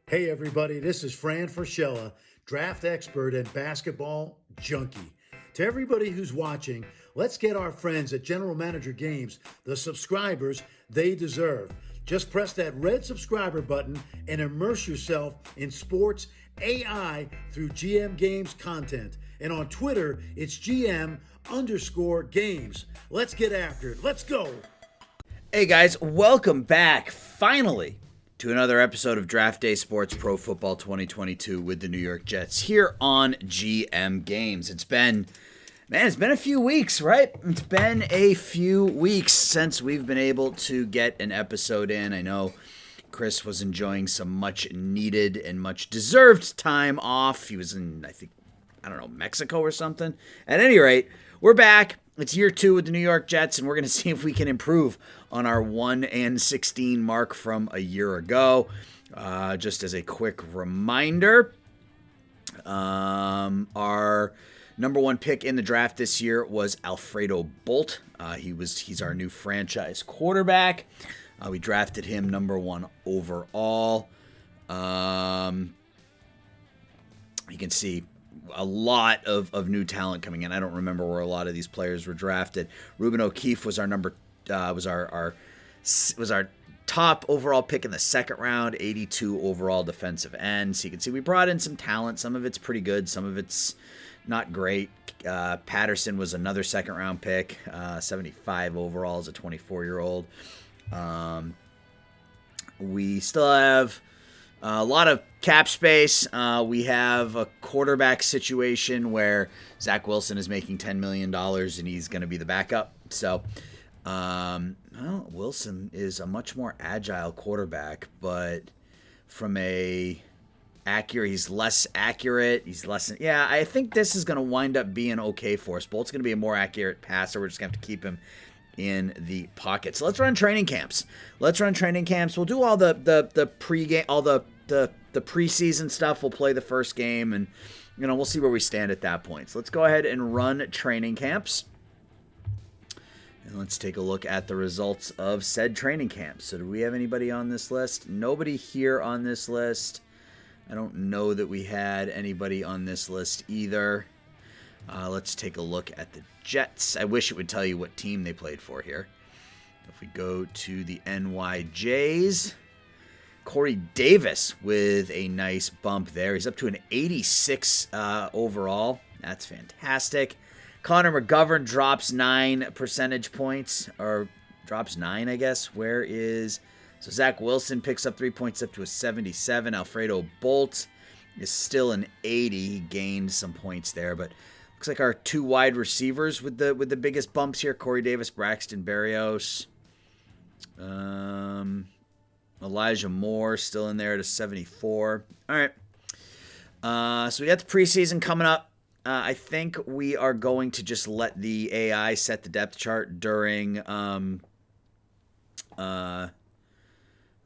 Hey everybody, this is Fran Fraschella, draft expert and basketball junkie. To everybody who's watching, let's get our friends at General Manager Games the subscribers they deserve. Just press that red subscriber button and immerse yourself in sports AI through GM Games content. And on Twitter, it's GM_games. Let's get after it. Let's go. Hey guys, welcome back, finally, to another episode of Draft Day Sports Pro Football 2022 with the New York Jets here on GM Games. It's been a few weeks, right? It's been a few weeks since we've been able to get an episode in. I know Chris was enjoying some much needed and much deserved time off. He was in, Mexico or something. At any rate, we're back. It's year 2 with the New York Jets, and we're going to see if we can improve on our 1-16 mark from a year ago. Just as a quick reminder, our number 1 pick in the draft this year was Alfredo Bolt. He's our new franchise quarterback. We drafted him number 1 overall. You can see a lot of new talent coming in. I don't remember where a lot of these players were drafted. Ruben O'Keefe was our our top overall pick in the second round, 82 overall defensive end. So you can see we brought in some talent. Some of it's pretty good, some of it's not great. Patterson was another second round pick, 75 overall as a 24-year-old. We still have a lot of cap space. We have a quarterback situation where Zach Wilson is making $10 million and he's going to be the backup. So, Wilson is a much more agile quarterback, but from he's less accurate. I think this is going to wind up being okay for us. Bolt's going to be a more accurate passer. We're just going to have to keep him in the pocket. So let's run training camps. We'll do all the pregame, all the preseason stuff. We'll play the first game, and we'll see where we stand at that point. So let's go ahead and run training camps, and let's take a look at the results of said training camps. So do we have anybody on this list? Nobody here on this list. I don't know that we had anybody on this list either. Let's take a look at the Jets. I wish it would tell you what team they played for here. If we go to the NYJs, Corey Davis with a nice bump there. He's up to an 86 overall. That's fantastic. Connor McGovern drops 9 percentage points, or drops 9, I guess. So Zach Wilson picks up 3 points up to a 77. Alfredo Bolt is still an 80. He gained some points there, but looks like our 2 wide receivers with the biggest bumps here: Corey Davis, Braxton Berrios. Elijah Moore still in there at a 74. All right. So we got the preseason coming up. I think we are going to just let the AI set the depth chart during.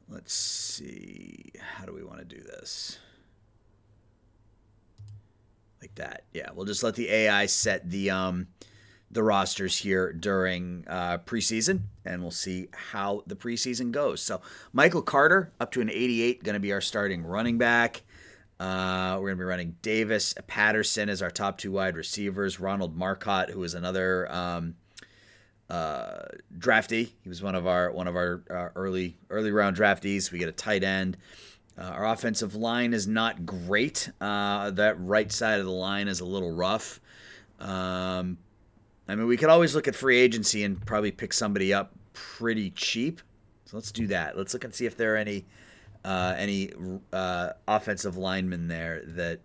Let's see. How do we want to do this? Like that. Yeah, we'll just let the AI set the rosters here during preseason, and we'll see how the preseason goes. So Michael Carter up to an 88, going to be our starting running back. We're going to be running Davis, Patterson as our top 2 wide receivers. Ronald Marcotte, who is another draftee. He was one of our early round draftees. We get a tight end. Our offensive line is not great. That right side of the line is a little rough. We could always look at free agency and probably pick somebody up pretty cheap. So let's do that. Let's look and see if there are any offensive linemen there that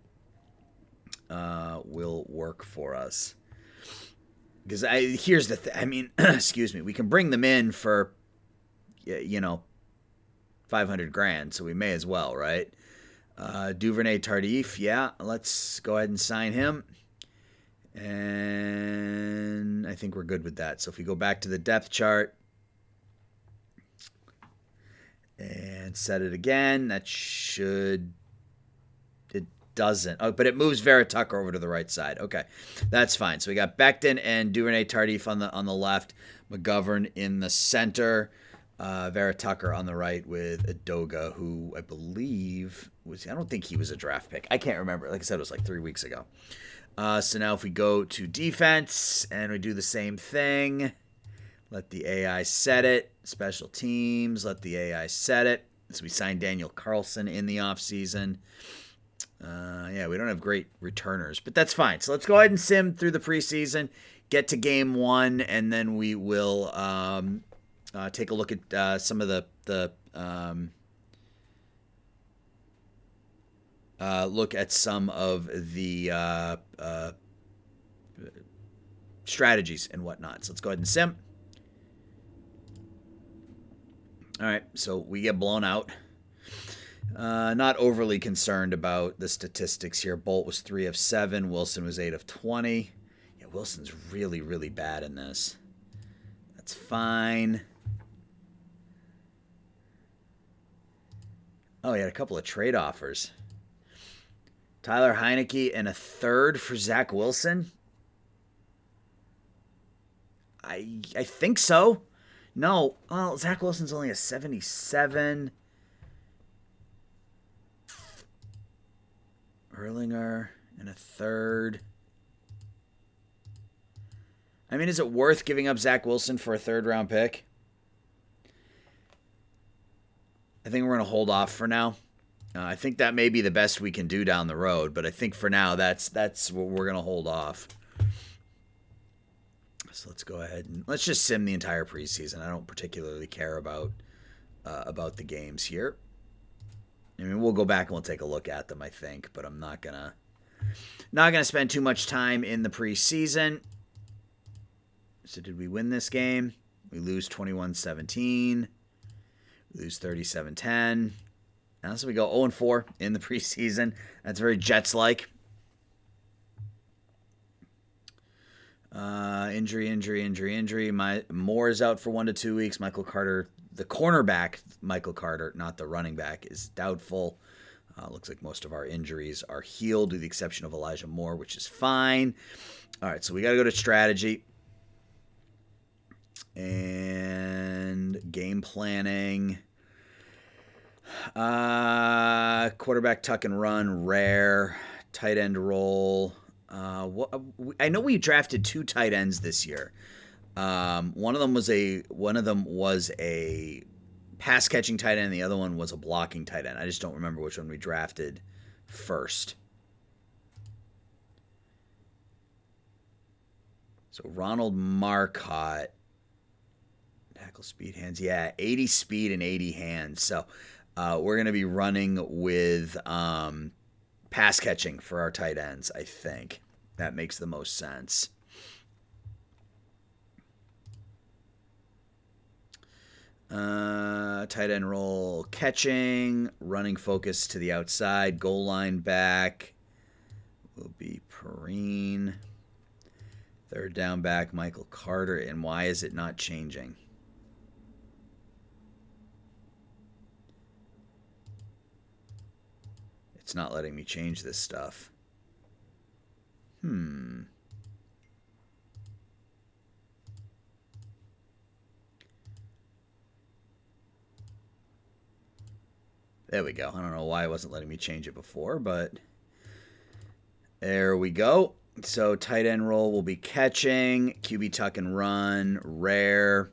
will work for us. Because here's the thing. Excuse me. We can bring them in for, $500,000, so we may as well, right? Duvernay Tardif, yeah. Let's go ahead and sign him. And I think we're good with that. So if we go back to the depth chart and set it again, it doesn't. Oh, but it moves Vera Tucker over to the right side. Okay, that's fine. So we got Becton and Duvernay Tardif on the left, McGovern in the center. Vera Tucker on the right with Adoga, who I believe I don't think he was a draft pick. I can't remember. Like I said, it was like 3 weeks ago. So now if we go to defense and we do the same thing, let the AI set it. Special teams, let the AI set it. So we signed Daniel Carlson in the offseason. Yeah, we don't have great returners, but that's fine. So let's go ahead and sim through the preseason, get to game 1, and then we will take a look at some of the look at some of the strategies and whatnot. So let's go ahead and sim. All right, so we get blown out. Not overly concerned about the statistics here. Bolt was 3 of 7. Wilson was 8 of 20. Yeah, Wilson's really, really bad in this. That's fine. Oh, he had a couple of trade offers. Tyler Heineke and a third for Zach Wilson? I think so. No. Well, Zach Wilson's only a 77. Erlinger and a third. I mean, is it worth giving up Zach Wilson for a third-round pick? I think we're going to hold off for now. I think that may be the best we can do down the road, but I think for now that's what we're going to hold off. So let's go ahead and let's just sim the entire preseason. I don't particularly care about the games here. I mean, we'll go back and we'll take a look at them, I think, but I'm not gonna spend too much time in the preseason. So did we win this game? We lose 21-17. We lose 37-10. Now so we go 0-4 in the preseason. That's very Jets-like. Injury. Moore is out for 1 to 2 weeks. Michael Carter, the cornerback, Michael Carter, not the running back, is doubtful. Looks like most of our injuries are healed with the exception of Elijah Moore, which is fine. All right, so we got to go to strategy and game planning. Quarterback tuck and run, rare. Tight end roll. I know we drafted 2 tight ends this year. One of them was a pass catching tight end. The other one was a blocking tight end. I just don't remember which one we drafted first. So Ronald Marcotte, tackle speed, hands. Yeah, 80 speed and 80 hands. So we're going to be running with pass catching for our tight ends, I think. That makes the most sense. Tight end roll, catching, running focus to the outside, goal line back will be Perrine. Third down back, Michael Carter. And why is it not changing? It's not letting me change this stuff. There we go. I don't know why it wasn't letting me change it before, but there we go. So tight end roll will be catching, QB tuck and run, rare.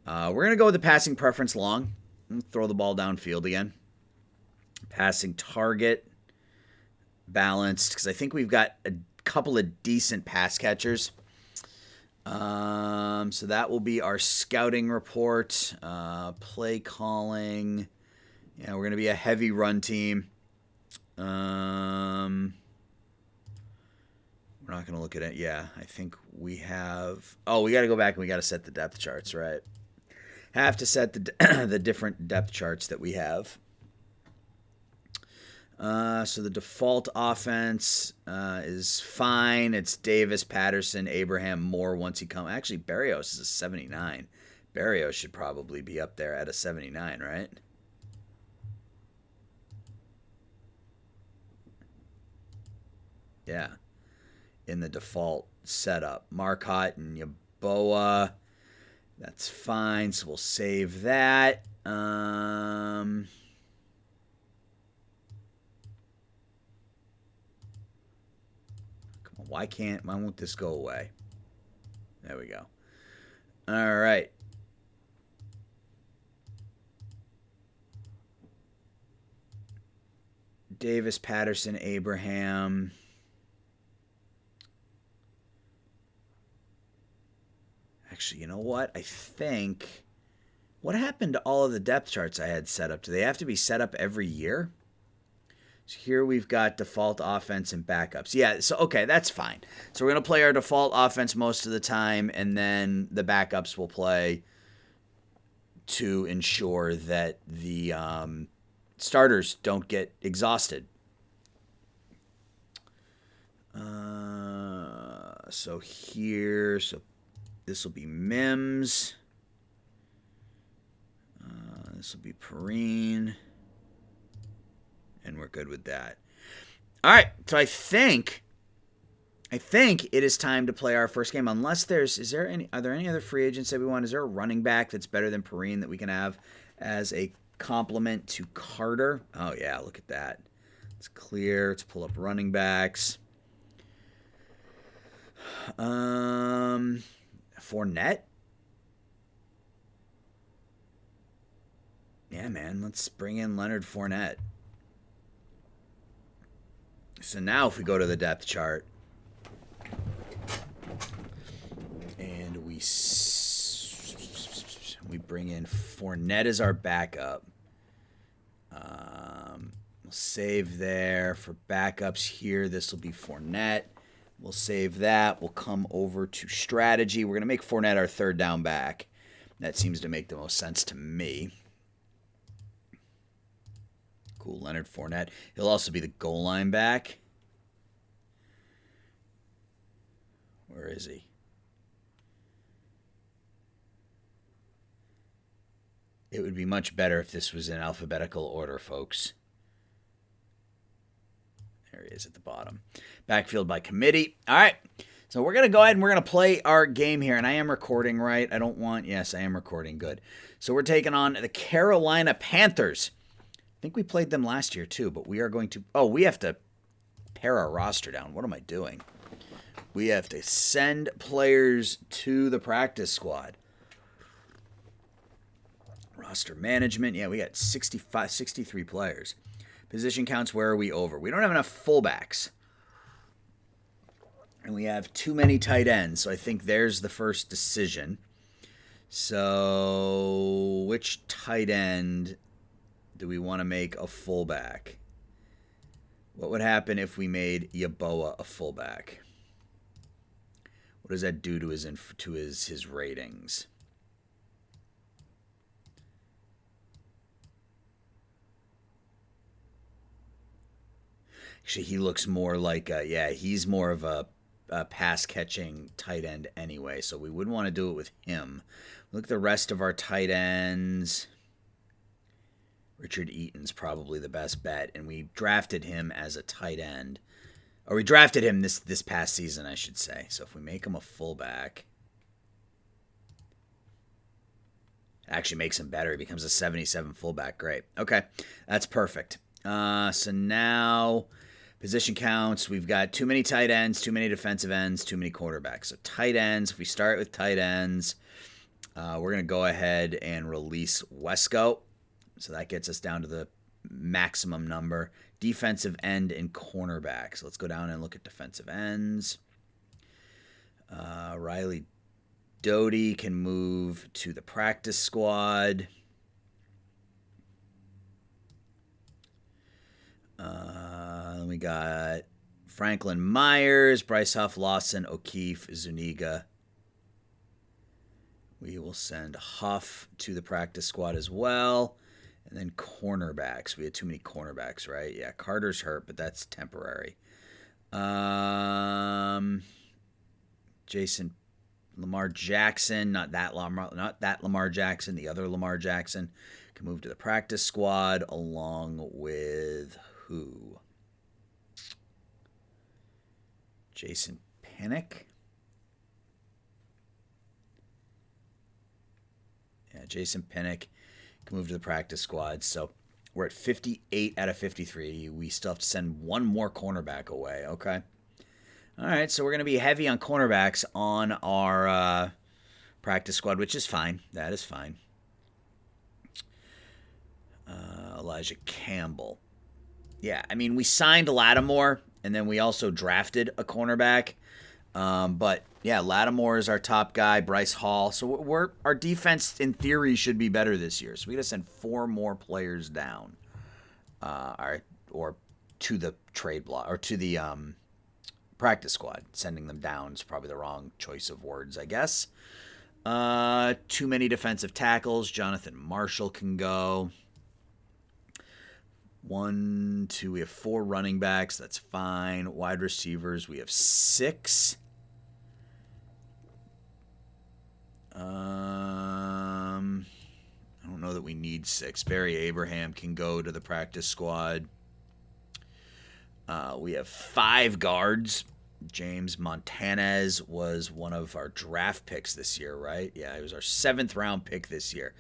We're going to go with the passing preference long. Throw the ball downfield again. Passing target, balanced, because I think we've got a couple of decent pass catchers. So that will be our scouting report. Play calling. Yeah, we're going to be a heavy run team. We're not going to look at it. Yeah, I think we have... Oh, we got to go back and we got to set the depth charts, right? Have to set the different depth charts that we have. So the default offense is fine. It's Davis, Patterson, Abraham, Moore once he comes. Actually, Berrios is a 79. Berrios should probably be up there at a 79, right? Yeah. In the default setup. Marcotte and Yaboa. That's fine, so we'll save that. Come on, why won't this go away? There we go. All right. Davis, Patterson, Abraham. Actually, you know what? I think... What happened to all of the depth charts I had set up? Do they have to be set up every year? So here we've got default offense and backups. Yeah, so okay, that's fine. So we're going to play our default offense most of the time, and then the backups will play to ensure that the starters don't get exhausted. So this will be Mims. This will be Perrine. And we're good with that. All right, so I think it is time to play our first game. Unless are there any other free agents that we want? Is there a running back that's better than Perrine that we can have as a complement to Carter? Oh yeah, look at that. It's clear. Let's pull up running backs. Fournette. Yeah, man. Let's bring in Leonard Fournette. So now if we go to the depth chart and we bring in Fournette as our backup. We'll save there. For backups here, this will be Fournette. We'll save that. We'll come over to strategy. We're going to make Fournette our third down back. That seems to make the most sense to me. Cool, Leonard Fournette. He'll also be the goal line back. Where is he? It would be much better if this was in alphabetical order, folks. There he is at the bottom. Backfield by committee. All right. So we're going to go ahead and we're going to play our game here. And I am recording, right? Yes, I am recording. Good. So we're taking on the Carolina Panthers. I think we played them last year too, but we are going to... Oh, we have to pare our roster down. What am I doing? We have to send players to the practice squad. Roster management. Yeah, we got 63 players. Position counts, where are we over? We don't have enough fullbacks. And we have too many tight ends, so I think there's the first decision. So, which tight end do we want to make a fullback? What would happen if we made Yeboah a fullback? What does that do to his ratings? Actually, he looks more like he's more of a pass-catching tight end anyway, so we wouldn't want to do it with him. Look at the rest of our tight ends. Richard Eaton's probably the best bet, and we drafted him as a tight end. Or we drafted him this past season, I should say. So if we make him a fullback, it actually makes him better. He becomes a 77 fullback. Great. Okay, that's perfect. So now... Position counts, we've got too many tight ends, too many defensive ends, too many quarterbacks. So tight ends, if we start with tight ends, we're going to go ahead and release Wesco. So that gets us down to the maximum number. Defensive end and cornerback. So let's go down and look at defensive ends. Riley Doty can move to the practice squad. We got Franklin Myers, Bryce Huff, Lawson, O'Keefe, Zuniga. We will send Huff to the practice squad as well. And then cornerbacks. We had too many cornerbacks, right? Yeah, Carter's hurt, but that's temporary. Jason Lamar Jackson, not that Lamar Jackson, the other Lamar Jackson, can move to the practice squad along with who? Jason Pinnock. Yeah, Jason Pinnock can move to the practice squad. So we're at 58 out of 53. We still have to send one more cornerback away. Okay. All right, so we're going to be heavy on cornerbacks on our practice squad, which is fine. That is fine. Elijah Campbell. Yeah, I mean, we signed Lattimore, and then we also drafted a cornerback. But, yeah, Lattimore is our top guy, Bryce Hall. So our defense, in theory, should be better this year. So we got to send 4 more players down. Or to the trade block, or to the practice squad. Sending them down is probably the wrong choice of words, I guess. Too many defensive tackles. Jonathan Marshall can go. 1, 2, we have 4 running backs. That's fine. Wide receivers, we have 6. I don't know that we need 6. Barry Abraham can go to the practice squad. We have 5 guards. James Montanez was one of our draft picks this year, right? Yeah, he was our 7th round pick this year.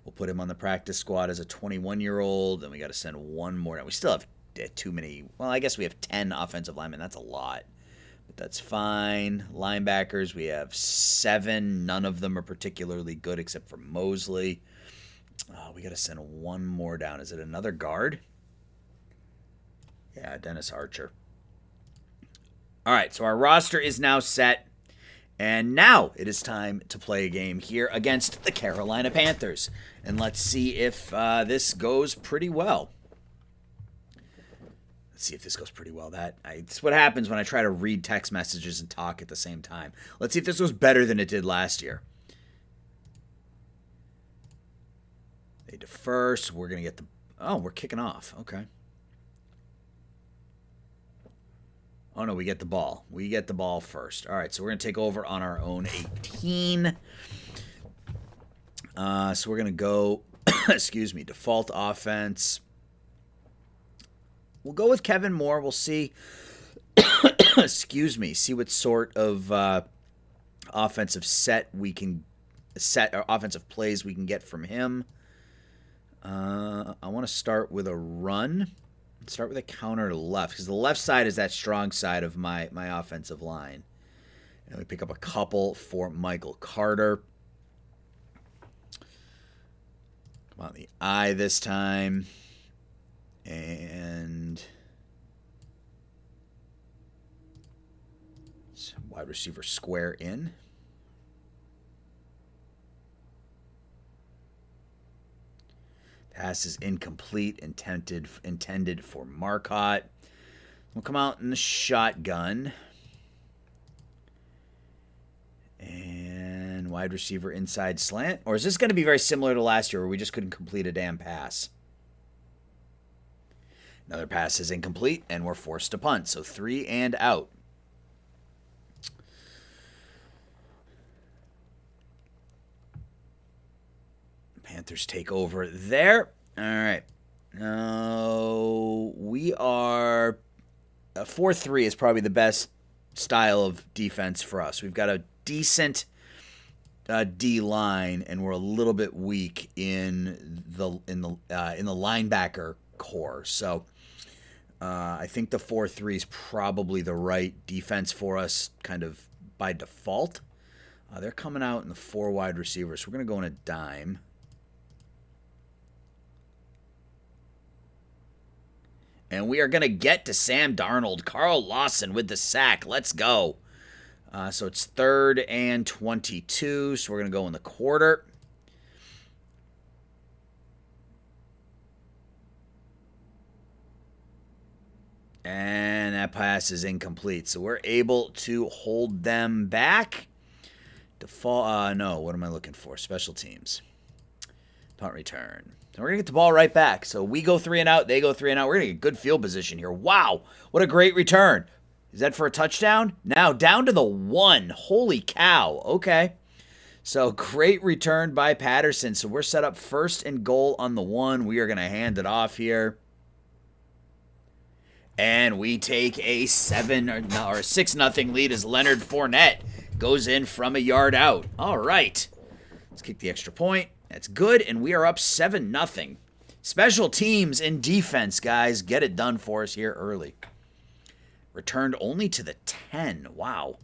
We'll put him on the practice squad as a 21-year-old, and we got to send one more. Now, we still have too many. Well, I guess we have 10 offensive linemen. That's a lot, but that's fine. Linebackers, we have 7. None of them are particularly good except for Mosley. We got to send one more down. Is it another guard? Yeah, Dennis Archer. All right, so our roster is now set. And now it is time to play a game here against the Carolina Panthers. And let's see if this goes pretty well. Let's see if this goes pretty well. It's what happens when I try to read text messages and talk at the same time. Let's see if this goes better than it did last year. They defer, so we're going to get the... Oh, we're kicking off. Okay. Oh, no, we get the ball. We get the ball first. All right, so we're going to take over on our own 18. So we're going to go, default offense. We'll go with Kevin Moore. We'll see, see what sort of offensive offensive plays we can get from him. I want to start with a run. Start with a counter to left, because the left side is that strong side of my offensive line. And we pick up a couple for Michael Carter. Come on the I this time. And wide receiver square in. Pass is incomplete, intended for Marcotte. We'll come out in the shotgun. And wide receiver inside slant. Or is this going to be very similar to last year where we just couldn't complete a damn pass? Another pass is incomplete, and we're forced to punt. So 3 and out. Panthers take over there. All right. Now, we are... 4-3 is probably the best style of defense for us. We've got a decent D-line, and we're a little bit weak in the linebacker core. So I think the 4-3 is probably the right defense for us kind of by default. They're coming out in the 4 wide receivers. So we're going to go in a dime. And we are going to get to Sam Darnold. Carl Lawson with the sack. Let's go. So it's 3rd and 22. So we're going to go in the quarter. And that pass is incomplete. So we're able to hold them back. No, what am I looking for? Special teams. Punt return. So we're going to get the ball right back. So we go 3 and out. They go 3 and out. We're going to get good field position here. Wow. What a great return. Is that for a touchdown? Now down to the 1. Holy cow. Okay. So great return by Patterson. So we're set up 1st and goal on the 1. We are going to hand it off here. And we take a 6-0 lead as Leonard Fournette goes in from a yard out. All right. Let's kick the extra point. That's good, and we are up 7-0. Special teams and defense, guys. Get it done for us here early. Returned only to the 10. Wow.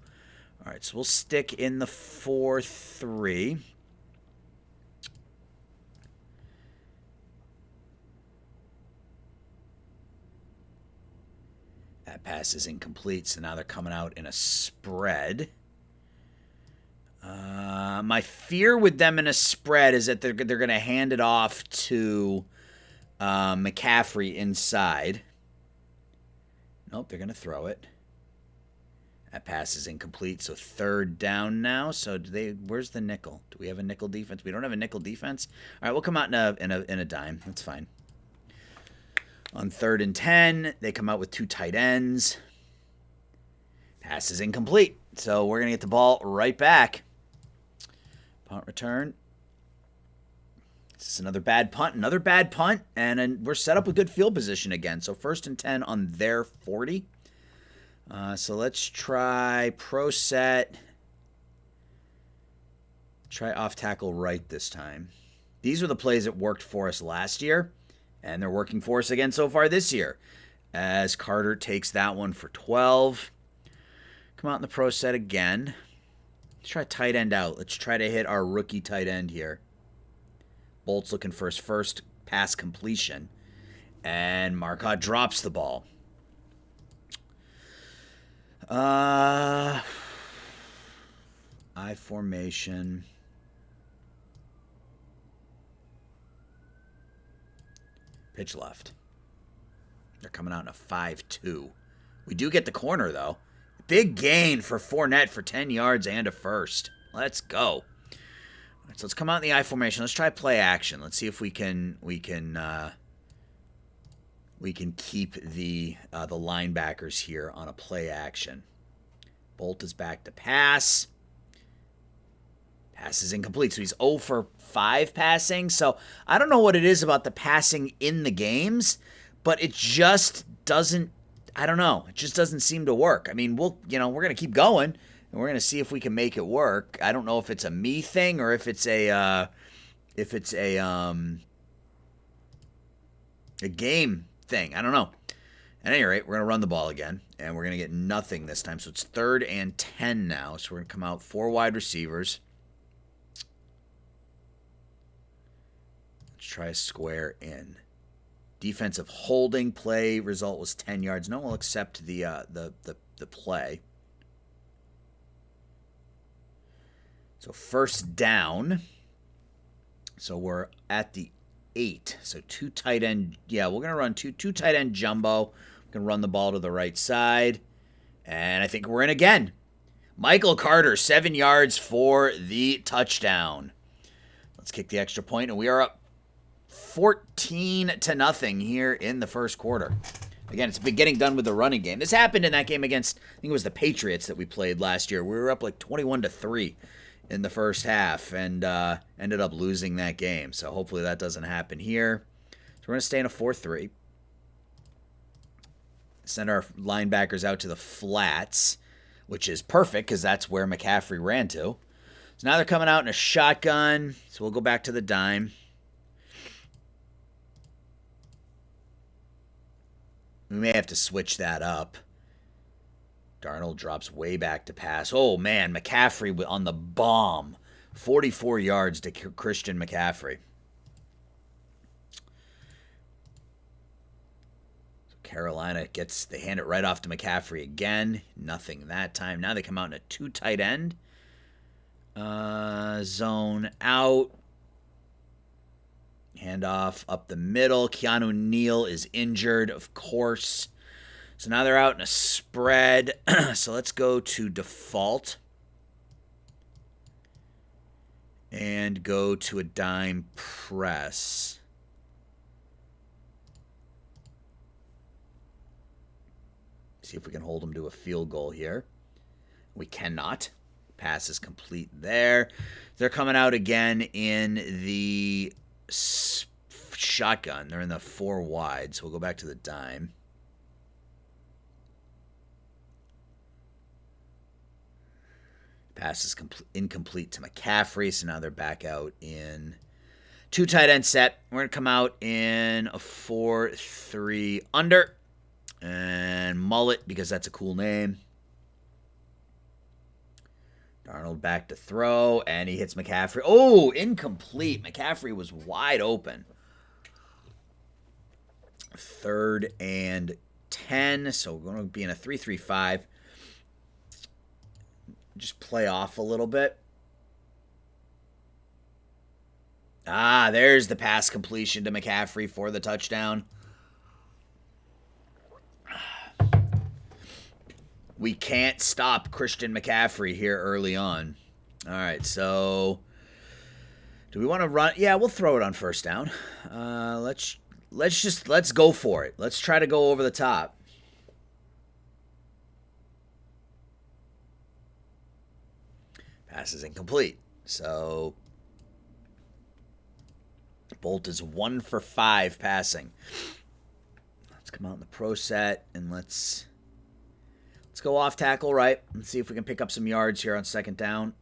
All right, so we'll stick in the 4-3. That pass is incomplete, so now they're coming out in a spread. My fear with them in a spread is that they're going to hand it off to McCaffrey inside. Nope, they're going to throw it. That pass is incomplete, so 3rd down now. So where's the nickel? Do we have a nickel defense? We don't have a nickel defense. All right, we'll come out in a dime. That's fine. On 3rd and 10, they come out with 2 tight ends. Pass is incomplete, so we're going to get the ball right back. Punt return. This is another bad punt, and we're set up with good field position again. So 1st and 10 on their 40. So let's try pro set. Try off tackle right this time. These are the plays that worked for us last year, and they're working for us again so far this year. As Carter takes that one for 12. Come out in the pro set again. Let's try tight end out. Let's try to hit our rookie tight end here. Bolt's looking for his first pass completion. And Marcotte drops the ball. I formation. Pitch left. They're coming out in a 5-2. We do get the corner, though. Big gain for Fournette for 10 yards and a first. Let's go. All right, so let's come out in the I formation. Let's try play action. Let's see if we can keep the linebackers here on a play action. Bolt is back to pass. Pass is incomplete, so he's 0 for 5 passing. So I don't know what it is about the passing in the games, but it just doesn't. I don't know. It just doesn't seem to work. I mean, we're going to keep going, and we're going to see if we can make it work. I don't know if it's a me thing or if it's a game thing. I don't know. At any rate, we're going to run the ball again, and we're going to get nothing this time. So it's 3rd and 10 now. So we're going to come out 4 wide receivers. Let's try a square in. Defensive holding play result was 10 yards. No one will accept the play. So 1st down. So we're at the 8. So 2 tight end. Yeah, we're going to run two tight end jumbo. We're going to run the ball to the right side. And I think we're in again. Michael Carter, 7 yards for the touchdown. Let's kick the extra point, and we are up 14-0 here in the first quarter. Again, it's been getting done with the running game. This happened in that game against, I think it was the Patriots that we played last year. We were up like 21-3 in the first half and ended up losing that game. So hopefully that doesn't happen here. So we're going to stay in a 4-3. Send our linebackers out to the flats, which is perfect because that's where McCaffrey ran to. So now they're coming out in a shotgun. So we'll go back to the dime. We may have to switch that up. Darnold drops way back to pass. Oh, man, McCaffrey on the bomb. 44 yards to Christian McCaffrey. So Carolina they hand it right off to McCaffrey again. Nothing that time. Now they come out in a 2 tight end. Zone out. Handoff up the middle. Keanu Neal is injured, of course. So now they're out in a spread. So let's go to default. And go to a dime press. See if we can hold them to a field goal here. We cannot. Pass is complete there. They're coming out again in the shotgun. They're in the 4 wide, so we'll go back to the dime. Pass is incomplete to McCaffrey, so now they're back out in 2 tight end set. We're going to come out in a 4-3 under. And Mullet, because that's a cool name. Darnold back to throw, and he hits McCaffrey. Oh, incomplete. McCaffrey was wide open. 3rd and 10, so we're going to be in a 3-3-5. Just play off a little bit. There's the pass completion to McCaffrey for the touchdown. We can't stop Christian McCaffrey here early on. All right, so do we want to run? Yeah, we'll throw it on first down. Let's go for it. Let's try to go over the top. Pass is incomplete. So Bolt is 1 for 5 passing. Let's come out in the pro set and let's go off tackle right. Let's see if we can pick up some yards here on 2nd down.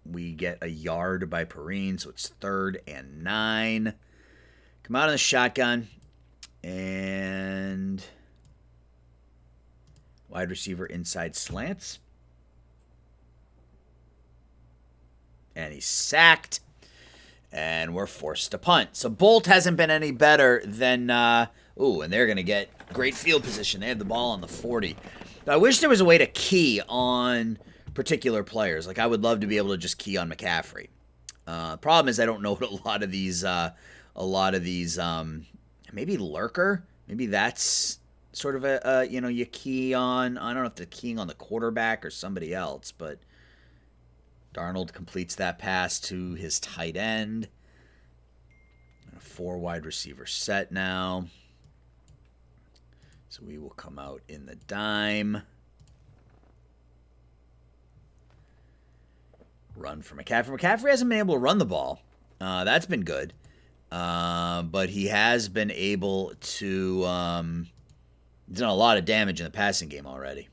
We get a yard by Perrine, so it's 3rd and 9. Come out in the shotgun. And wide receiver inside slants. And he's sacked. And we're forced to punt. So Bolt hasn't been any better than... and they're going to get great field position. They have the ball on the 40. I wish there was a way to key on particular players. Like, I would love to be able to just key on McCaffrey. Problem is I don't know what a lot of these, maybe Lurker. Maybe that's sort of you key on, I don't know if they're keying on the quarterback or somebody else, but Darnold completes that pass to his tight end. A 4 wide receiver set now. So we will come out in the dime. Run for McCaffrey. McCaffrey hasn't been able to run the ball. That's been good. But he has been able to... he's done a lot of damage in the passing game already.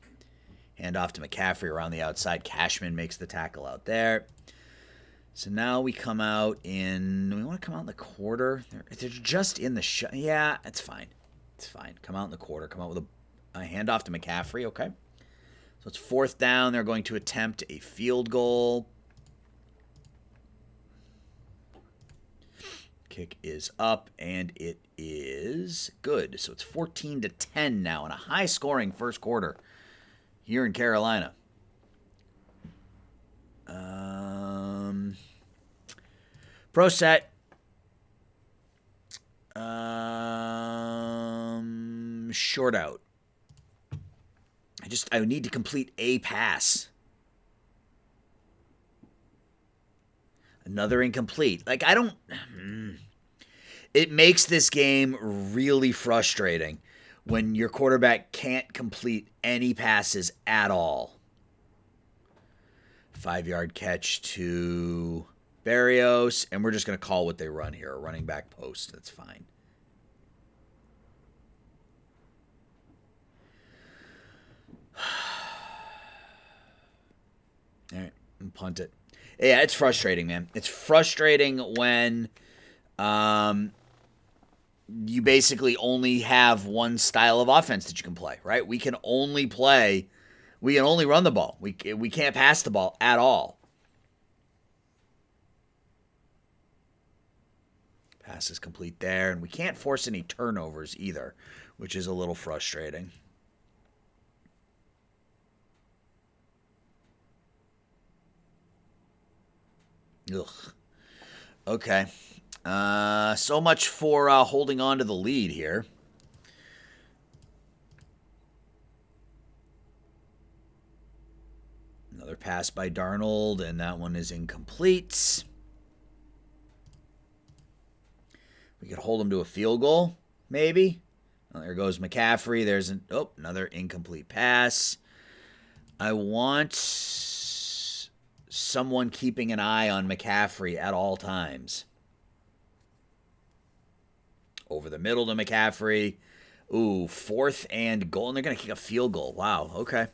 Hand off to McCaffrey around the outside. Cashman makes the tackle out there. So now we come out in... We want to come out in the quarter. They're just in the... Yeah, it's fine. It's fine. Come out in the quarter. Come out with a handoff to McCaffrey. Okay. So it's 4th down. They're going to attempt a field goal. Kick is up, and it is good. So it's 14-10 now in a high-scoring first quarter here in Carolina. Pro set. Short out. I need to complete a pass. Another incomplete. It makes this game really frustrating when your quarterback can't complete any passes at all. 5-yard catch to Barrios, and we're just going to call what they run here, a running back post. That's fine. All right, and punt it. Yeah, it's frustrating, man. It's frustrating when you basically only have one style of offense that you can play, right? We can only run the ball. We can't pass the ball at all. Pass is complete there, and we can't force any turnovers either, which is a little frustrating. Ugh. Okay. So much for holding on to the lead here. Another pass by Darnold, and that one is incomplete. We could hold him to a field goal, maybe. Well, there goes McCaffrey. There's another incomplete pass. I want someone keeping an eye on McCaffrey at all times. Over the middle to McCaffrey. Ooh, 4th and goal. And they're going to kick a field goal. Wow, okay.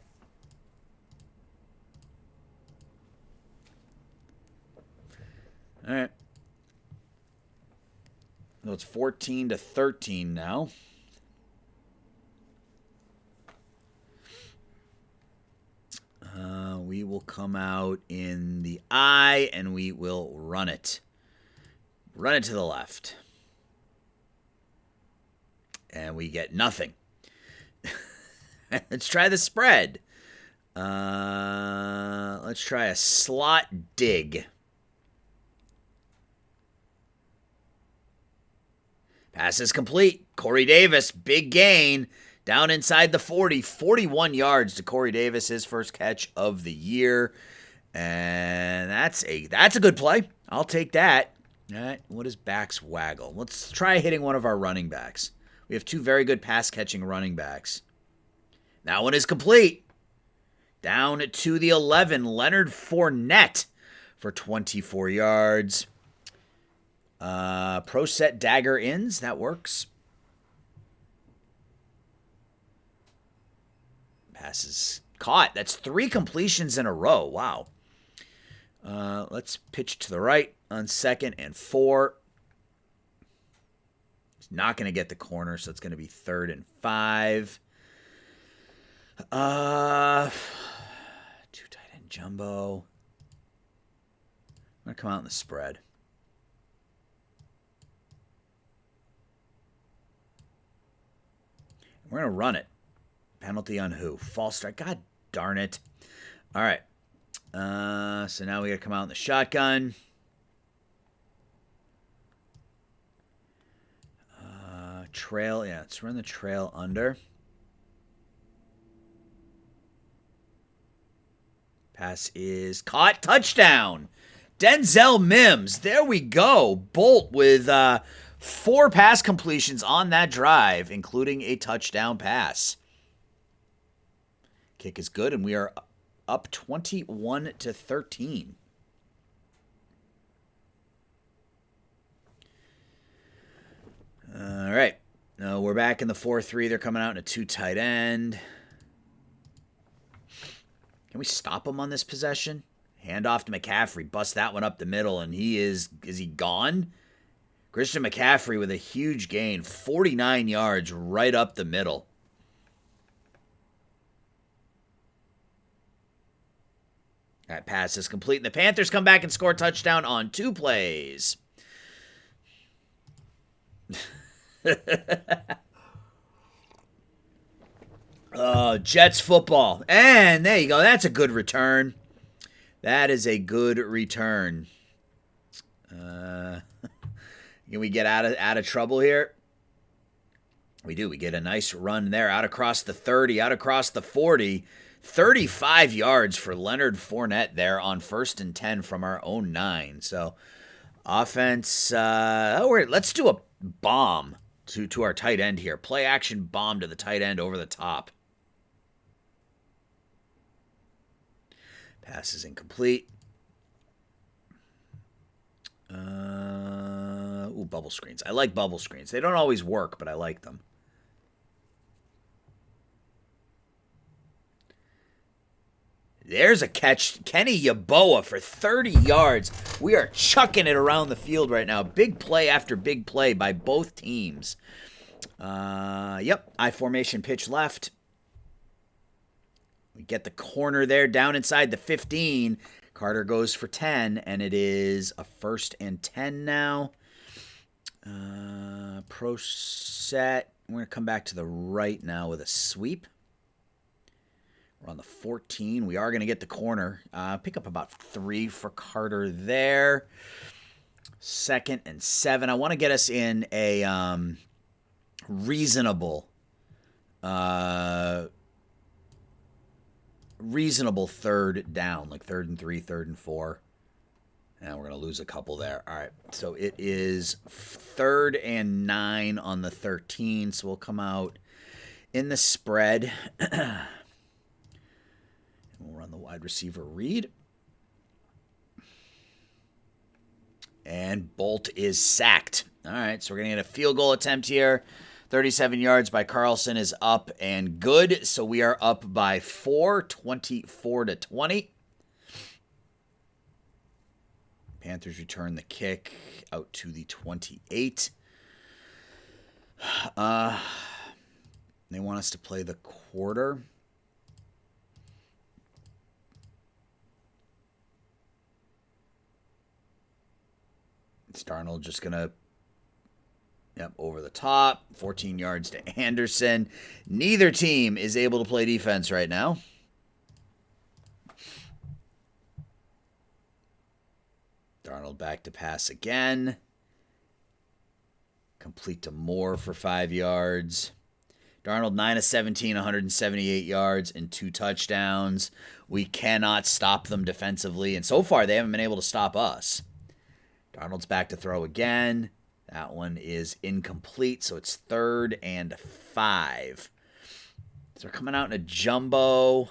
All right. So it's 14-13 now. We will come out in the I, and we will run it. Run it to the left. And we get nothing. Let's try the spread. Let's try a slot dig. Pass is complete. Corey Davis, big gain. Down inside the 40, 41 yards to Corey Davis, his first catch of the year. And that's a good play. I'll take that. All right, what does backs waggle? Let's try hitting one of our running backs. We have two very good pass-catching running backs. That one is complete. Down to the 11, Leonard Fournette for 24 yards. Pro set dagger ins, that works. Passes caught. That's 3 completions in a row. Wow. Let's pitch to the right on 2nd and 4. He's not going to get the corner, so it's going to be 3rd and 5. 2 tight end jumbo. I'm going to come out in the spread. We're going to run it. Penalty on who? False start. God darn it. All right. So now we got to come out in the shotgun. Trail. Yeah, let's run the trail under. Pass is caught. Touchdown. Denzel Mims. There we go. Bolt with 4 pass completions on that drive, including a touchdown pass. Kick is good, and we are up 21-13. All right. Now we're back in the 4-3. They're coming out in a 2 tight end. Can we stop him on this possession? Hand off to McCaffrey. Bust that one up the middle, and is he gone? Christian McCaffrey with a huge gain. 49 yards right up the middle. That pass is complete, and the Panthers come back and score a touchdown on 2 plays. Oh, Jets football. And there you go. That's a good return. That is a good return. Can we get out of trouble here? We do. We get a nice run there. Out across the 30, out across the 40. 35 yards for Leonard Fournette there on 1st and 10 from our own 9. So, offense. Let's do a bomb to our tight end here. Play action bomb to the tight end over the top. Pass is incomplete. Bubble screens. I like bubble screens. They don't always work, but I like them. There's a catch. Kenny Yeboah for 30 yards. We are chucking it around the field right now. Big play after big play by both teams. Yep, I formation pitch left. We get the corner there down inside the 15. Carter goes for 10, and it is a 1st and 10 now. Pro set. We're going to come back to the right now with a sweep. We're on the 14. We are going to get the corner. Pick up about 3 for Carter there. 2nd and 7. I want to get us in a reasonable 3rd down, like 3rd and 3, 3rd and 4. And we're going to lose a couple there. All right, so it is 3rd and 9 on the 13, so we'll come out in the spread. We'll run the wide receiver read. And Bolt is sacked. All right, so we're going to get a field goal attempt here. 37 yards by Carlson is up and good. So we are up by 4, 24-20. Panthers return the kick out to the 28. They want us to play the quarter. It's Darnold just going to, over the top. 14 yards to Anderson. Neither team is able to play defense right now. Darnold back to pass again. Complete to Moore for 5 yards. Darnold 9 of 17, 178 yards and 2 touchdowns. We cannot stop them defensively, and so far they haven't been able to stop us. Darnold's back to throw again. That one is incomplete, so it's 3rd and 5. So they're coming out in a jumbo.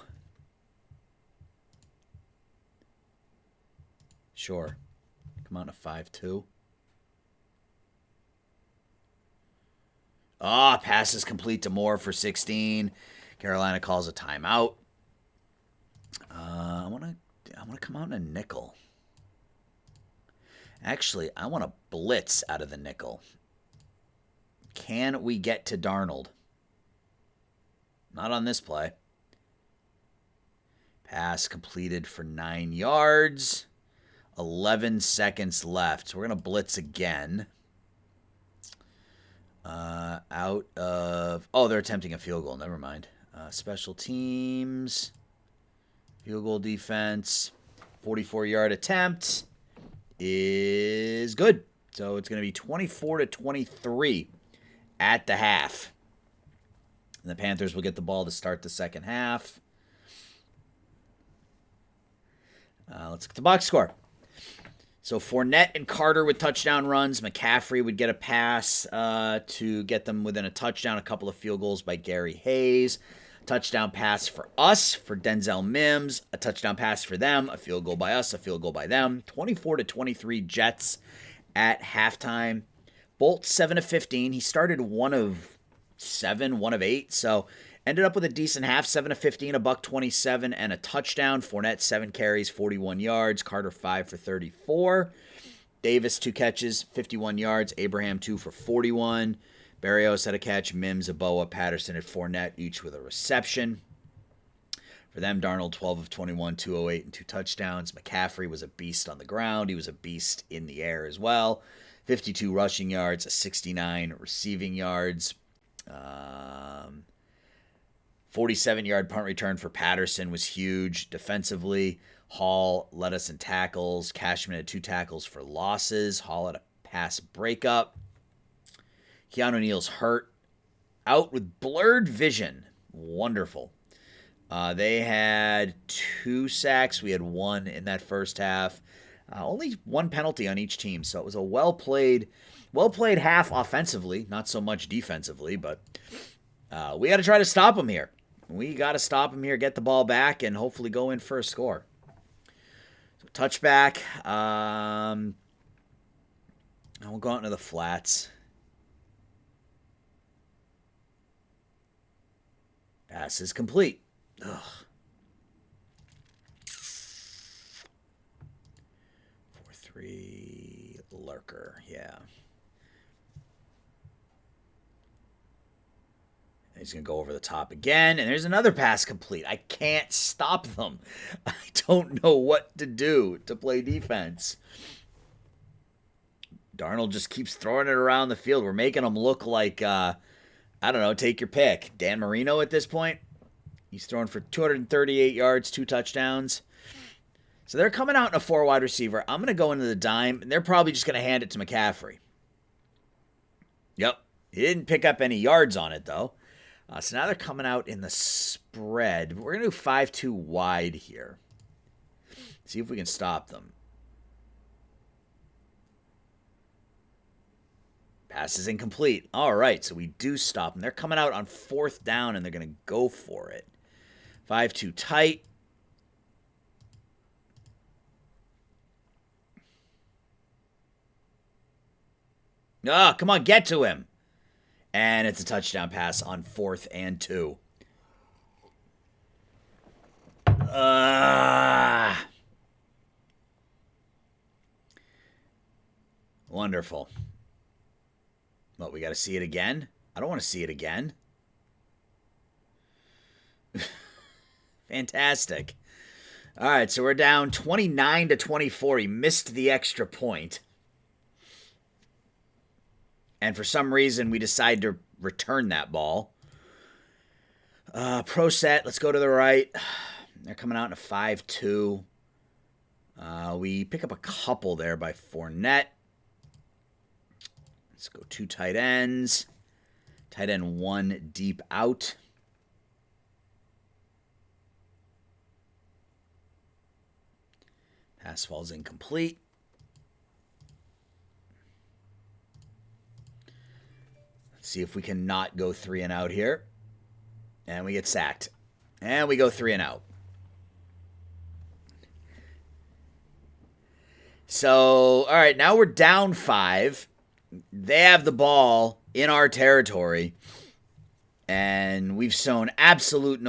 Sure. Come out in a 5-2. Pass is complete to Moore for 16. Carolina calls a timeout. I want to come out in a nickel. Actually, I want to blitz out of the nickel. Can we get to Darnold? Not on this play. Pass completed for 9 yards. 11 seconds left. So we're going to blitz again. Out of... they're attempting a field goal. Never mind. Special teams. Field goal defense. 44-yard attempt is good. So it's going to be 24-23 at the half. And the Panthers will get the ball to start the second half. Let's get the box score. So Fournette and Carter with touchdown runs. McCaffrey would get a pass to get them within a touchdown. A couple of field goals by Gary Hayes. Touchdown pass for us, for Denzel Mims. A touchdown pass for them. A field goal by us, a field goal by them. 24-23 Jets at halftime. Bolt 7 of 15. He started 1 of 7, 1 of 8. So ended up with a decent half. 7 of 15, $127, and a touchdown. Fournette 7 carries, 41 yards. Carter 5 for 34. Davis 2 catches, 51 yards. Abraham 2 for 41. Berrios had a catch. Mims, Aboa, Patterson, and Fournette each with a reception. For them, Darnold 12 of 21, 208, and 2 touchdowns. McCaffrey was a beast on the ground. He was a beast in the air as well. 52 rushing yards, 69 receiving yards. 47-yard punt return for Patterson was huge. Defensively, Hall led us in tackles. Cashman had 2 tackles for losses. Hall had a pass breakup. Keanu Neal's hurt. Out with blurred vision. Wonderful. They had 2 sacks. We had 1 in that first half. Only 1 penalty on each team, so it was a well-played half offensively, not so much defensively, but we got to try to stop them here. We got to stop them here, get the ball back, and hopefully go in for a score. So touchback. We'll go out into the flats. Pass is complete. 4-3 Lurker, yeah. He's going to go over the top again, and there's another pass complete. I can't stop them. I don't know what to do to play defense. Darnold just keeps throwing it around the field. We're making him look like, I don't know, take your pick. Dan Marino at this point. He's throwing for 238 yards, 2 touchdowns. So they're coming out in a 4 wide receiver. I'm going to go into the dime, and they're probably just going to hand it to McCaffrey. Yep. He didn't pick up any yards on it, though. So now they're coming out in the spread. We're going to do 5-2 wide here. See if we can stop them. Pass is incomplete. All right, so we do stop them. They're coming out on 4th down, and they're going to go for it. 5-2 tight. Come on, get to him. And it's a touchdown pass on 4th and 2. Wonderful. Well, we got to see it again. I don't want to see it again. Fantastic. All right, so we're down 29-24. He missed the extra point. And for some reason, we decide to return that ball. Pro set, let's go to the right. They're coming out in a 5-2. We pick up a couple there by Fournette. Let's go 2 tight ends. Tight end 1 deep out. Pass falls incomplete. Let's see if we can not go 3 and out here. And we get sacked. And we go 3 and out. So, all right, now we're down 5. They have the ball in our territory. And we've shown absolutely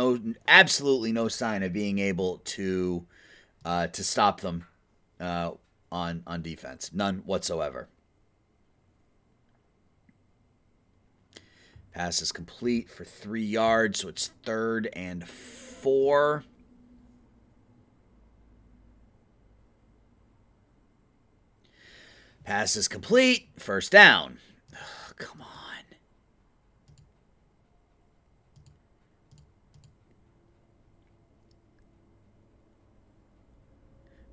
no sign of being able to stop them on defense. None whatsoever. Pass is complete for 3 yards, so it's 3rd and 4. Pass is complete. 1st down. Oh, come on.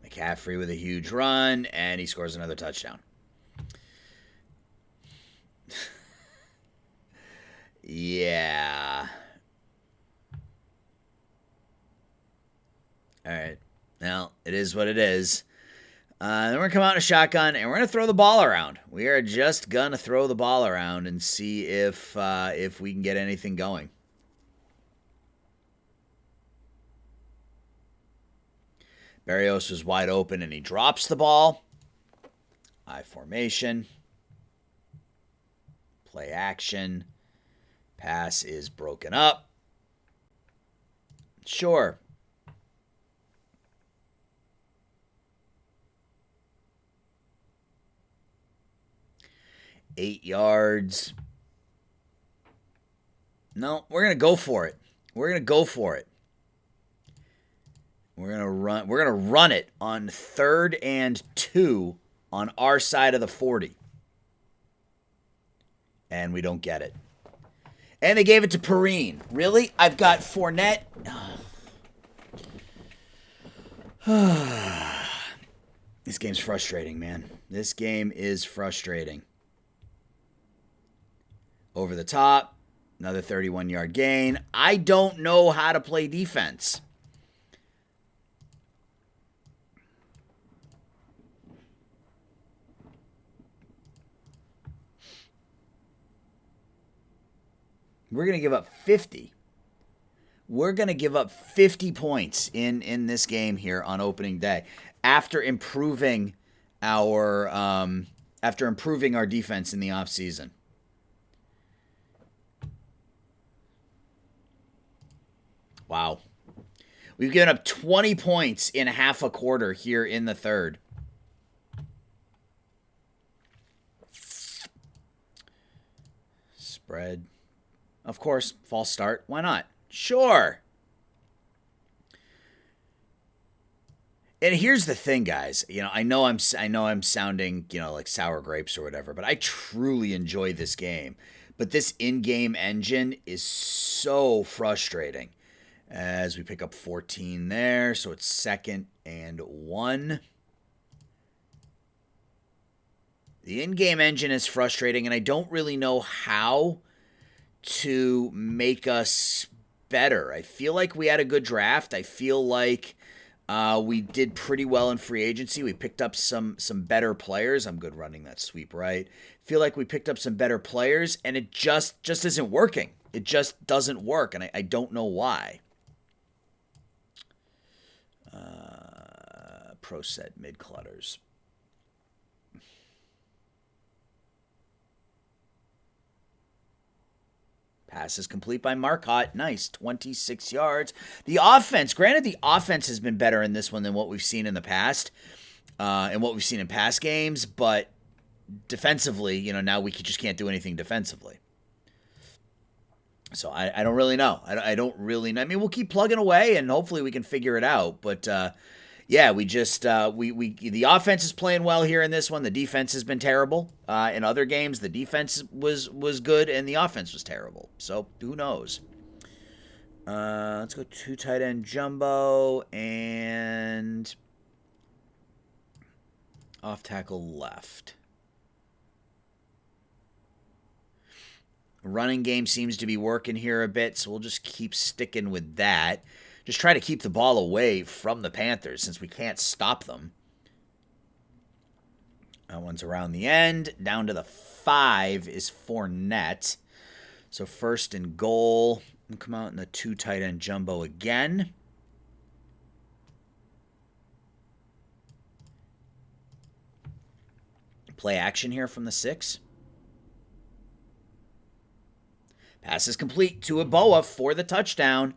McCaffrey with a huge run, and he scores another touchdown. Yeah. All right. Well, it is what it is. Then we're going to come out in a shotgun, and we're going to throw the ball around. We are just going to throw the ball around and see if we can get anything going. Barrios was wide open, and he drops the ball. I formation. Play action. Pass is broken up. Sure. Eight yards. No, we're going to go for it. We're going to go for it. We're going to run it on 3rd and 2 on our side of the 40. And we don't get it. And they gave it to Perrine. Really? I've got Fournette. This game's frustrating, man. This game is frustrating. Over the top. Another 31-yard gain. I don't know how to play defense. We're going to give up 50. We're going to give up 50 points in this game here on opening day after improving our defense in the offseason. Wow. We've given up 20 points in half a quarter here in the 3rd. Spread. Of course, false start. Why not? Sure. And here's the thing, guys. I know I'm sounding, like sour grapes or whatever, but I truly enjoy this game. But this in-game engine is so frustrating. As we pick up 14 there, so it's 2nd and 1. The in-game engine is frustrating, and I don't really know how to make us better. I feel like we had a good draft. I feel like we did pretty well in free agency. We picked up some better players. I'm good running that sweep right. Feel like we picked up some better players, and it just isn't working. It just doesn't work, and I don't know why. Pro set mid clutters. Pass is complete by Marcotte. Nice. 26 yards. The offense, granted the offense has been better in this one than what we've seen in the past and what we've seen in past games, but defensively, now we just can't do anything defensively. So I don't really know. I don't really know. I mean, we'll keep plugging away, and hopefully we can figure it out. But yeah, we just we the offense is playing well here in this one. The defense has been terrible. In other games, the defense was good, and the offense was terrible. So who knows? Let's go 2 tight end jumbo and off tackle left. Running game seems to be working here a bit, so we'll just keep sticking with that. Just try to keep the ball away from the Panthers since we can't stop them. That one's around the end. Down to the 5 is Fournette. So first and goal. We'll come out in the 2 tight end jumbo again. Play action here from the 6. Pass is complete to Eboa for the touchdown.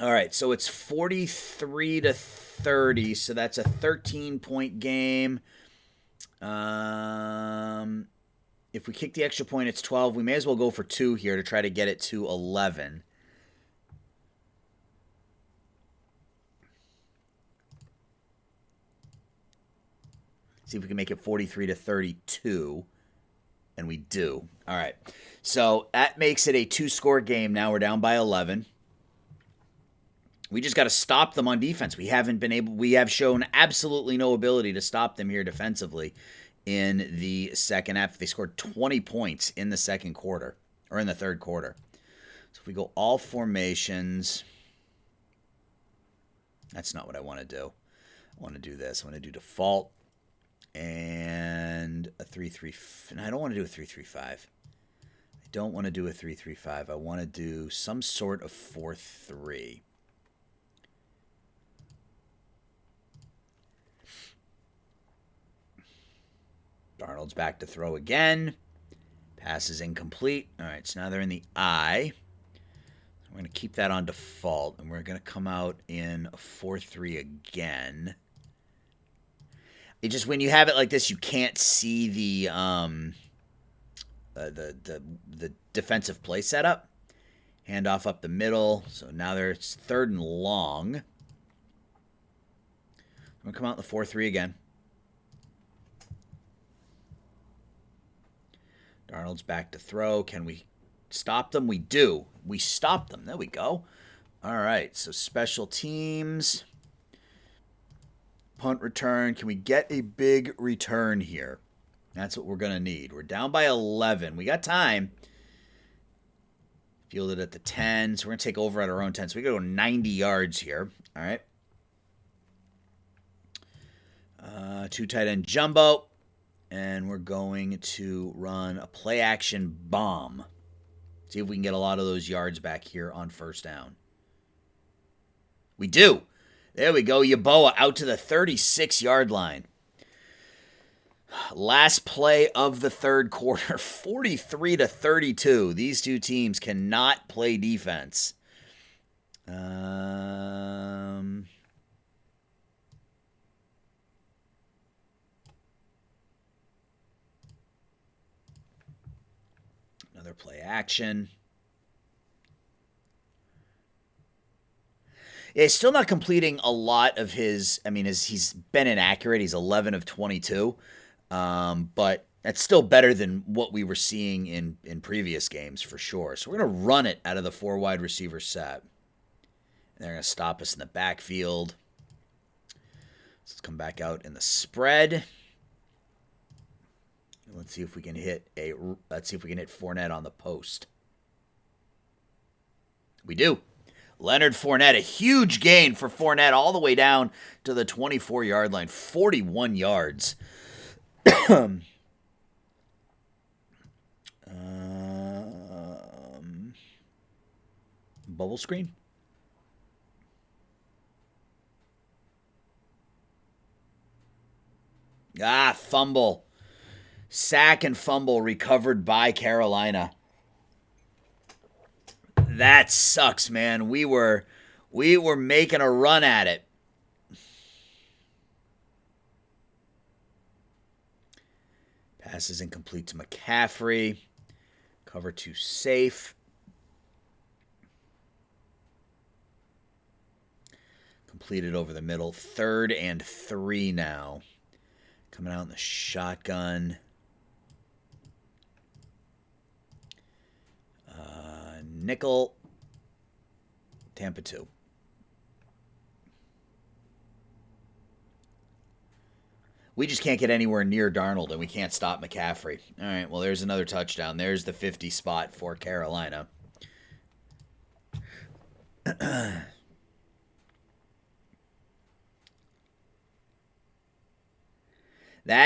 All right, so it's 43-30, so that's a 13-point game. If we kick the extra point, it's 12. We may as well go for 2 here to try to get it to 11. See if we can make it 43-32. And we do. All right. So that makes it a 2-score game. Now we're down by 11. We just got to stop them on defense. We have shown absolutely no ability to stop them here defensively in the second half. They scored 20 points in the second quarter, or in the third quarter. So if we go all formations, that's not what I want to do. I want to do this. I want to do default. And a 3-3. No, I don't want to do a 3-3-5. I don't want to do a 3-3-5. I want to do some sort of 4-3. Darnold's back to throw again. Pass is incomplete. All right, so now they're in the I. We're going to keep that on default, and we're going to come out in a 4-3 again. It just, when you have it like this, you can't see the defensive play setup. Handoff up the middle. So now there's 3rd and long. I'm going to come out in the 4-3 again. Darnold's back to throw. Can we stop them? We do. We stop them. There we go. All right, so special teams. Punt return. Can we get a big return here? That's what we're going to need. We're down by 11. We got time. Fielded at the 10. So we're going to take over at our own 10. So we got to go 90 yards here. All right. 2 tight end jumbo. And we're going to run a play action bomb. See if we can get a lot of those yards back here on first down. We do. There we go. Yeboah out to the 36-yard line. Last play of the third quarter, 43-32. These two teams cannot play defense. Another play action. Yeah, he's still not completing a lot of his. I mean, he's been inaccurate. He's 11 of 22. But that's still better than what we were seeing in previous games for sure. So we're going to run it out of the 4 wide receiver set. And they're going to stop us in the backfield. Let's come back out in the spread. Let's see if we can hit Fournette on the post. We do. Leonard Fournette, a huge gain for Fournette all the way down to the 24-yard line, 41 yards. Bubble screen. Fumble. Sack and fumble recovered by Carolina. That sucks, man. We were making a run at it. Pass is incomplete to McCaffrey. Cover 2 safe. Completed over the middle. 3rd and 3 now. Coming out in the shotgun. Nickel. Tampa 2. We just can't get anywhere near Darnold, and we can't stop McCaffrey. All right, well, there's another touchdown. There's the 50 spot for Carolina. That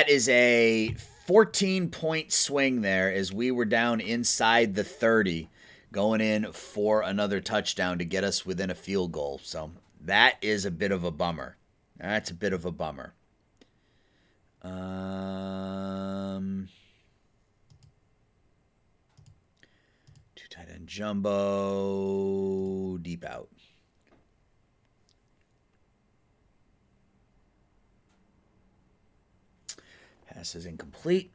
is a 14-point swing there as we were down inside the 30, going in for another touchdown to get us within a field goal. So that is a bit of a bummer. That's a bit of a bummer. 2 tight end jumbo, deep out. Pass is incomplete.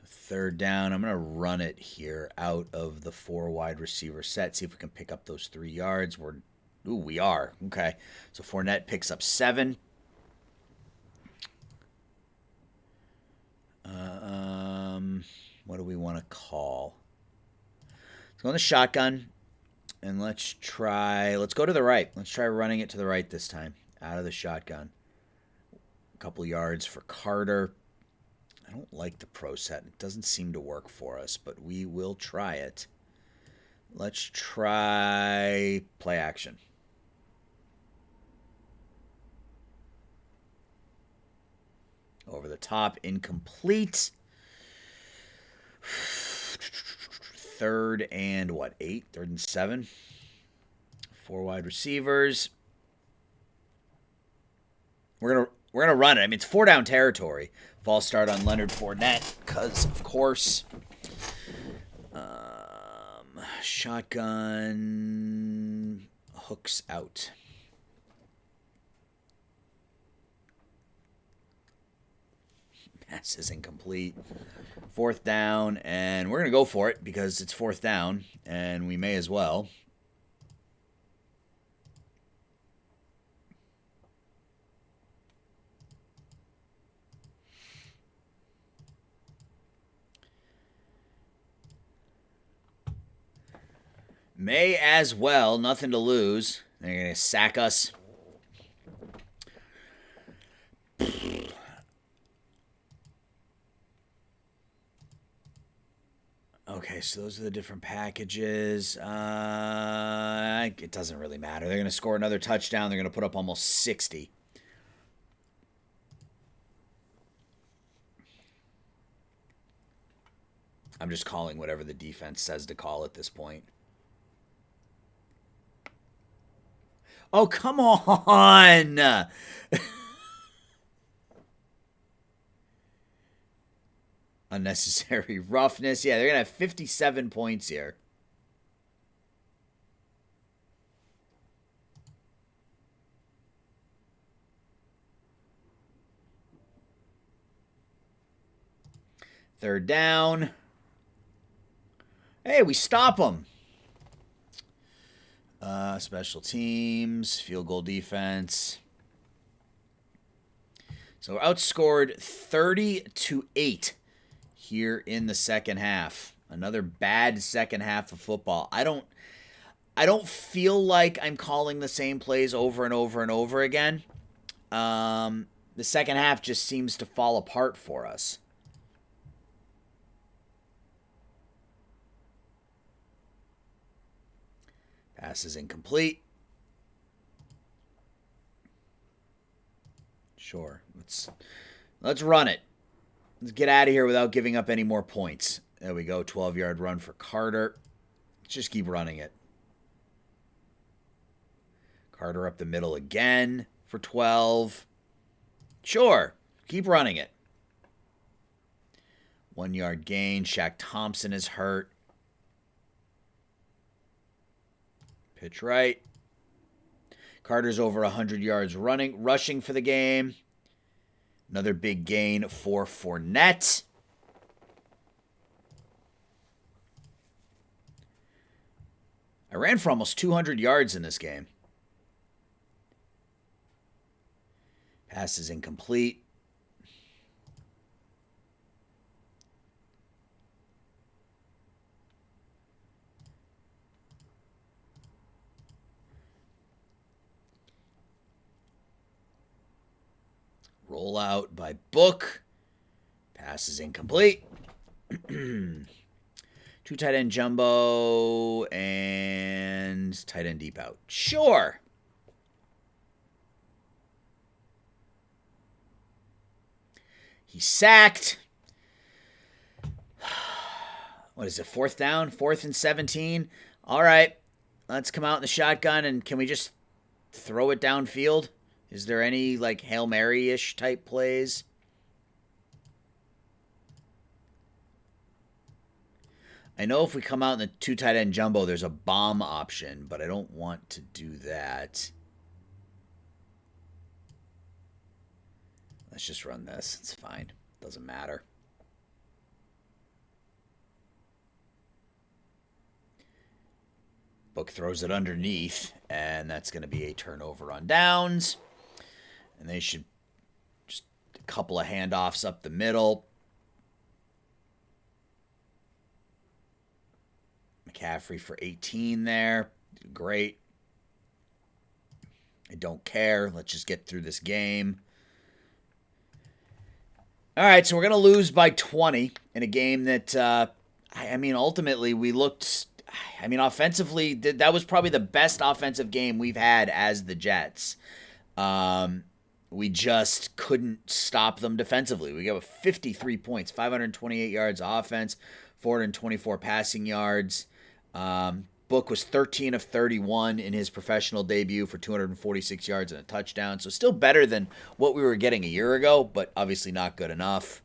Third down. I'm going to run it here out of the 4 wide receiver set. See if we can pick up those 3 yards. We are. Okay. So Fournette picks up 7. What do we want to call? Let's go in the shotgun. And let's go to the right. Let's try running it to the right this time. Out of the shotgun. A couple yards for Carter. I don't like the pro set. It doesn't seem to work for us, but we will try it. Let's try play action. Over the top, incomplete. 3rd and 8? 3rd and 7. 4 wide receivers. We're gonna run it. I mean, it's 4 down territory. False start on Leonard Fournette because, of course, shotgun hooks out. Pass is incomplete. 4th down, and we're going to go for it because it's 4th down, and we may as well. May as well. Nothing to lose. They're going to sack us. Okay, so those are the different packages. It doesn't really matter. They're going to score another touchdown. They're going to put up almost 60. I'm just calling whatever the defense says to call at this point. Oh, come on! Unnecessary roughness. Yeah, they're going to have 57 points here. Third down. Hey, we stop them. Special teams, field goal defense. So we're outscored 30-8 here in the second half. Another bad second half of football. I don't feel like I'm calling the same plays over and over and over again. The second half just seems to fall apart for us. Pass is incomplete. Sure. Let's run it. Let's get out of here without giving up any more points. There we go. 12-yard run for Carter. Let's just keep running it. Carter up the middle again for 12. Sure. Keep running it. 1-yard gain. Shaq Thompson is hurt. Pitch right. Carter's over 100 yards rushing for the game. Another big gain for Fournette. I ran for almost 200 yards in this game. Pass is incomplete. Roll out by Book. Pass is incomplete. 2 tight end jumbo and tight end deep out. Sure. He's sacked. What is it? 4th down? 4th and 17? All right. Let's come out in the shotgun, and can we just throw it downfield? Is there any, like, Hail Mary-ish type plays? I know if we come out in the 2 tight end jumbo, there's a bomb option, but I don't want to do that. Let's just run this. It's fine. Doesn't matter. Book throws it underneath, and that's going to be a turnover on downs. And they should just a couple of handoffs up the middle. McCaffrey for 18 there. Great. I don't care. Let's just get through this game. All right, so we're going to lose by 20 in a game that, ultimately we looked, offensively, that was probably the best offensive game we've had as the Jets. We just couldn't stop them defensively. We got 53 points, 528 yards offense, 424 passing yards. Book was 13 of 31 in his professional debut for 246 yards and a touchdown. So still better than what we were getting a year ago, but obviously not good enough.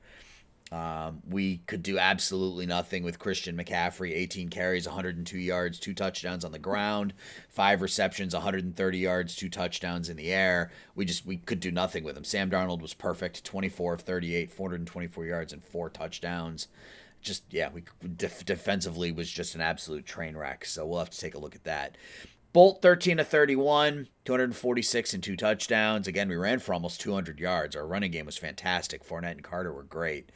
We could do absolutely nothing with Christian McCaffrey. 18 carries, 102 yards, 2 touchdowns on the ground, 5 receptions, 130 yards, 2 touchdowns in the air. We could do nothing with him. Sam Darnold was perfect, 24 of 38, 424 yards and 4 touchdowns. Defensively was just an absolute train wreck. So we'll have to take a look at that. Bolt 13 of 31, 246 and 2 touchdowns. Again, we ran for almost 200 yards. Our running game was fantastic. Fournette and Carter were great.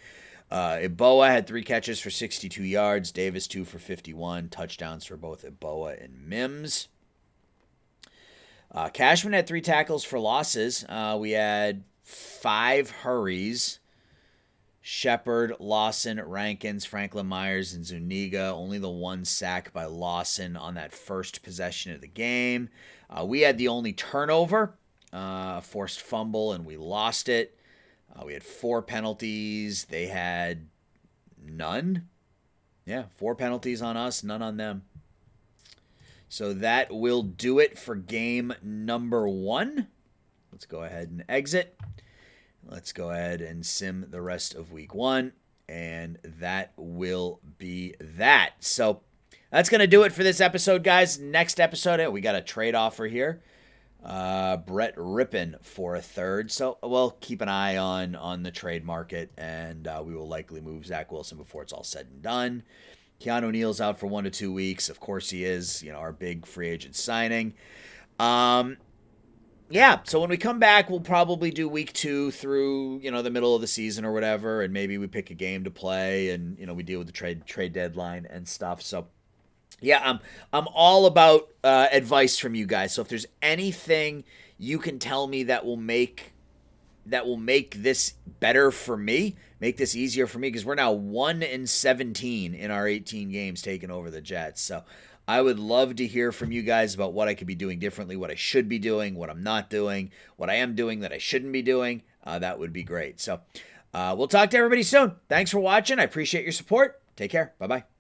Eboa had 3 catches for 62 yards. Davis 2 for 51. Touchdowns for both Eboa and Mims. Cashman had 3 tackles for losses. We had 5 hurries. Shepard, Lawson, Rankins, Franklin Myers, and Zuniga. Only the 1 sack by Lawson on that first possession of the game. We had the only turnover, forced fumble, and we lost it. We had 4 penalties. They had none. 4 penalties on us, none on them. So that will do it for game number 1. Let's go ahead and exit. Let's go ahead and sim the rest of week 1, and that will be that. So that's going to do it for this episode, guys. Next episode, we got a trade offer here. Brett Rippon for a 3rd. So we'll keep an eye on the trade market, and we will likely move Zach Wilson before it's all said and done. Keanu Neal's out for 1 to 2 weeks. Of course he is, our big free agent signing. So when we come back, we'll probably do week 2 through, the middle of the season or whatever, and maybe we pick a game to play, and, we deal with the trade deadline and stuff. So, I'm all about advice from you guys. So if there's anything you can tell me that will make this better for me, make this easier for me, because we're now 1-17 in our 18 games taking over the Jets. So I would love to hear from you guys about what I could be doing differently, what I should be doing, what I'm not doing, what I am doing that I shouldn't be doing. That would be great. So we'll talk to everybody soon. Thanks for watching. I appreciate your support. Take care. Bye-bye.